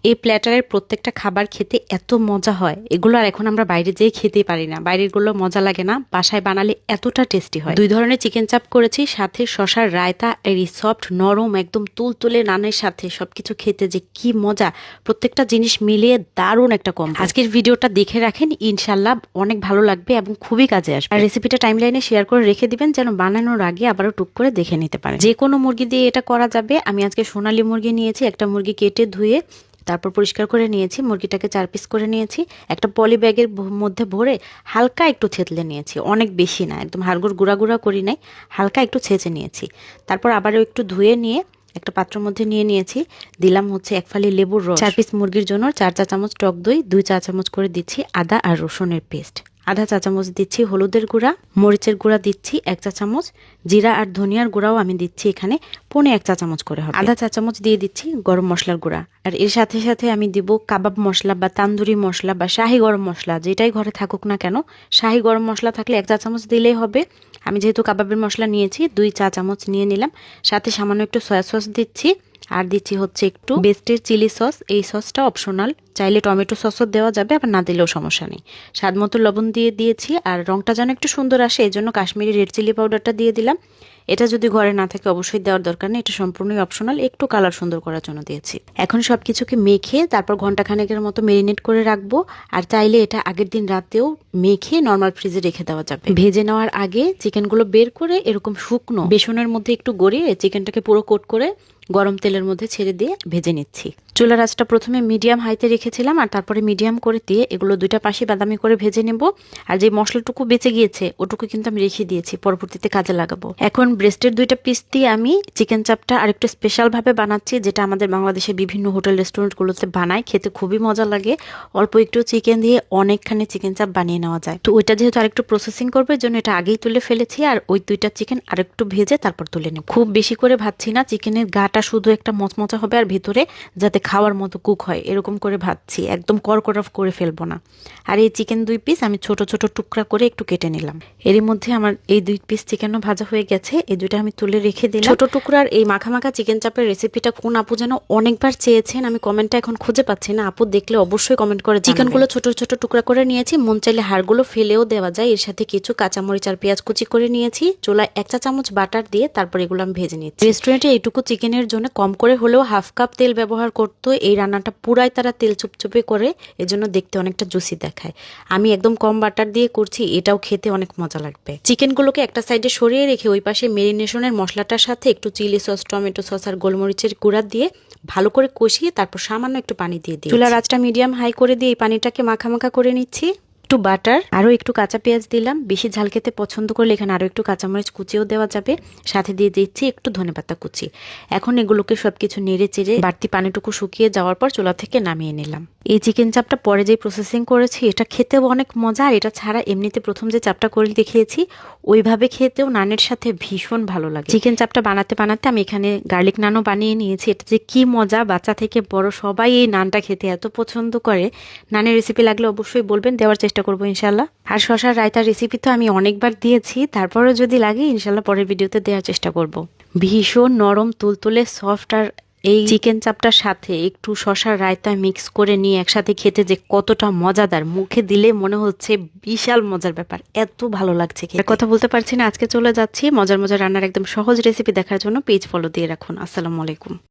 এই প্ল্যাটারের প্রত্যেকটা খাবার খেতে এত মজা হয়, এগুলো আর এখন আমরা বাইরে যেয়ে খেতেই পারি না। বাইরেরগুলো মজা লাগে না, বাসায় বানালে এতটা টেস্টি হয়। 2 ধরনের চিকেন চাপ করেছি, সাথে শশার রায়তা আর এই সফট নরম একদম তুলতুলে নানের সাথে সবকিছু খেতে যে কি মজা। প্রত্যেকটা জিনিস মিলিয়ে দারুণ একটা কম্বো। আজকের ভিডিওটা দেখে রাখেন, ইনশাল্লাহ অনেক ভালো লাগবে এবং খুবই কাজে আসবে। আর রেসিপিটা টাইমলাইনে শেয়ার করে রেখে দিবেন যেন বানানোর আগে আবারও টুক করে দেখে নিতে পারেন। যে কোনো মুরগি দিয়ে এটা করা যাবে। আমি আজকে সোনালী মুরগি নিয়েছি, একটা মুরগি কেটে ধুয়ে তারপর পরিষ্কার করে নিয়েছি। মুরগিটাকে 4 পিস করে নিয়েছি, একটা পলি ব্যাগের মধ্যে ভরে হালকা একটু থেতলে নিয়েছি, অনেক বেশি না, একদম হাড়গোড় গুঁড়া গুঁড়া করি নাই, হালকা একটু ছেঁচে নিয়েছি। তারপর আবারও একটু ধুয়ে নিয়ে একটা পাত্রের মধ্যে নিয়ে নিয়েছি। দিলাম হচ্ছে 1 ফালি লেবুর রস। 4 পিস মুরগির জন্য 4 চা চামচ টক দই, 2 চা চামচ করে দিচ্ছি আদা আর রসুনের পেস্ট, আধা চা চামচ দিচ্ছি হলুদের গুঁড়া, মরিচের গুঁড়া দিচ্ছি 1 চা চামচ, জিরা আর ধনিয়ার গুঁড়াও আমি দিচ্ছি এখানে 1.25 চা চামচ করে হবে, আধা চা চামচ দিয়ে দিচ্ছি গরম মশলার গুঁড়া। আর এর সাথে সাথে আমি দিব কাবাব মশলা বা তান্দুরি মশলা বা শাহি গরম মশলা, যেটাই ঘরে থাকুক না কেন। শাহি গরম মশলা থাকলে 1 চা চামচ দিলেই হবে। আমি যেহেতু কাবাবের মশলা নিয়েছি 2 চা চামচ নিয়ে নিলাম। সাথে সামান্য একটু সয়া সস দিচ্ছি, আর দিচ্ছি হচ্ছে একটু বেস্টের চিলি সস। এই সসটা অপশনাল, চাইলে টমেটো সসও দেওয়া যাবে, আবার না দিলেও সমস্যা নেই। স্বাদ মতো লবণ দিয়ে দিয়েছি, আর রংটা যেন একটু সুন্দর আসে এই জন্য কাশ্মীরি রেড চিলি পাউডারটা দিয়ে দিলাম। এটা যদি ঘরে না থাকে অবশ্যই দেওয়ার দরকার নেই, এটা সম্পূর্ণই অপশনাল, একটু কালার সুন্দর করার জন্য দিয়েছি। এখন সবকিছুকে মেখে তারপর ঘন্টাখানেকের মতো মেরিনেট করে রাখবো। আর চাইলে এটা আগের দিন রাতেও মেখে নর্মাল ফ্রিজে রেখে দেওয়া যাবে। ভেজে নেওয়ার আগে চিকেনগুলো বের করে এরকম শুকনো বেসনের মধ্যে একটু গড়িয়ে চিকেনটাকে পুরো কোট করে গরম তেলের মধ্যে ছেড়ে দিয়ে ভেজে নিচ্ছি। চুলার আঁচটা প্রথমে মিডিয়াম হাইতে রেখেছিলাম, আর তারপরে মিডিয়াম করে দিয়ে এগুলো 2টা পাশে বাদামি করে ভেজে নেব। আর যে মশলাটুকু বেঁচে গিয়েছে ওটুকু কিন্তু আমি রেখে দিয়েছি, পরবর্তীতে কাজে লাগাবো। এখন ব্রেস্টের 2টা পিস দিয়ে আমি চিকেন চাপটা আরেকটু স্পেশাল ভাবে বানাচ্ছি, যেটা আমাদের বাংলাদেশে বিভিন্ন হোটেল রেস্টুরেন্টগুলোতে বানায়, খেতে খুবই মজা লাগে। অল্প একটু চিকেন দিয়ে অনেকখানি চিকেন চাপ বানিয়ে নেওয়া যায়। তো ওইটা যেহেতু আরেকটু প্রসেসিং করবে জন্য এটা আগেই তুলে ফেলেছি, আর ওই 2টা চিকেন আরেকটু ভেজে তারপর তুলে নেব। খুব বেশি করে ভাজছি না, চিকেনের গাটা শুধু একটা মচমচা হবে আর ভেতরে যাতে খাওয়ার মতো কুক হয় এরকম করে ভাজছি, একদম করকরা করে ফেলবো না। আর এই চিকেন 2 পিস আমি ছোট ছোট টুকরা করে একটু কেটে নিলাম। এরই মধ্যে আমার এই 2 পিস চিকেনও ভাজা হয়ে গেছে, এই 2টা আমি তুলে রেখে দিলাম। ছোট টুকরার এই মাখা মাখা চিকেন চাপের রেসিপিটা কোন আপু যেন অনেকবার চেয়েছেন, আমি কমেন্টটা এখন খুঁজে পাচ্ছি না, আপু দেখলে অবশ্যই কমেন্ট করে। চিকেনগুলো ছোট ছোট টুকরা করে নিয়েছি, মন চাইলে হাড়গুলো ফেলেও দেওয়া যায়। এর সাথে কিছু কাঁচামরিচ আর পেঁয়াজ কুচি করে নিয়েছি। চুলায় 1 চা চামচ বাটার দিয়ে তারপর এগুলো আমি ভেজে নিচ্ছি। রেস্টুরেন্টে এইটুকু চিকেনের জন্য কম করে হলেও হাফ কাপ তেল ব্যবহার করতো। এই রান্নাটা পুরাই তারা তেল চুপচুপে করে, এজন্য দেখতে অনেকটা জুসি দেখায়। আমি একদম কম বাটার দিয়ে করছি, এটাও খেতে অনেক মজা লাগবে। চিকেনগুলোকে একটা সাইডে সরিয়ে রেখে ওই পাশে মেরিনেশনের মশলাটার সাথে একটু চিলি সস, টমেটো সস আর গোলমরিচের গুঁড়া দিয়ে ভালো করে কষিয়ে তারপর সামান্য একটু পানি দিয়ে দিই। চুলার আঁচটা মিডিয়াম হাই করে দিয়ে এই পানিটাকে মাখা মাখা করে নিচ্ছি। একটু বাটার, আরও একটু কাঁচা পেঁয়াজ দিলাম। বেশি ঝাল খেতে পছন্দ করলে এখানে আরও একটু কাঁচামরিচ কুচিও দেওয়া যাবে। সাথে দিয়ে দিচ্ছি একটু ধনেপাতা কুচি। এখন এগুলোকে সবকিছু নেড়ে চেড়ে বাড়তি পানিটুকু শুকিয়ে যাওয়ার পর চুলা থেকে নামিয়ে নিলাম। এই চিকেন চাপটা পরে যে প্রসেসিং করেছি এটা খেতেও অনেক মজা, আর এটা ছাড়া এমনিতে প্রথম যে চাপটা করে দেখিয়েছি ওইভাবে খেতেও নানের সাথে ভীষণ ভালো লাগে। চিকেন চাপটা বানাতে বানাতে আমি এখানে গার্লিক নানও বানিয়ে নিয়েছি। এটা যে কি মজা, বাচ্চা থেকে বড় সবাই এই নানটা খেতে এত পছন্দ করে। নানের রেসিপি লাগলে অবশ্যই বলবেন, দেওয়ার চেষ্টা করবো ইনশাল্লাহ। আর শশার রায়তার রেসিপি তো আমি অনেকবার দিয়েছি, তারপরেও যদি লাগে ইনশাল্লাহ পরের ভিডিওতে দেওয়ার চেষ্টা করব। ভীষণ নরম তুলতুলে সফট, আর এই চিকেন চাপটার সাথে একটু শশার রায়তা মিক্স করে নিয়ে একসাথে খেতে যে কতটা মজাদার, মুখে দিলে মনে হচ্ছে বিশাল মজার ব্যাপার, এত ভালো লাগছে খেতে। কথা বলতে পারছি না, আজকে চলে যাচ্ছি মজার মজার রান্নার একদম সহজ রেসিপি দেখার জন্য। পেজ ফলো দিয়ে রাখুন। আসসালামু আলাইকুম।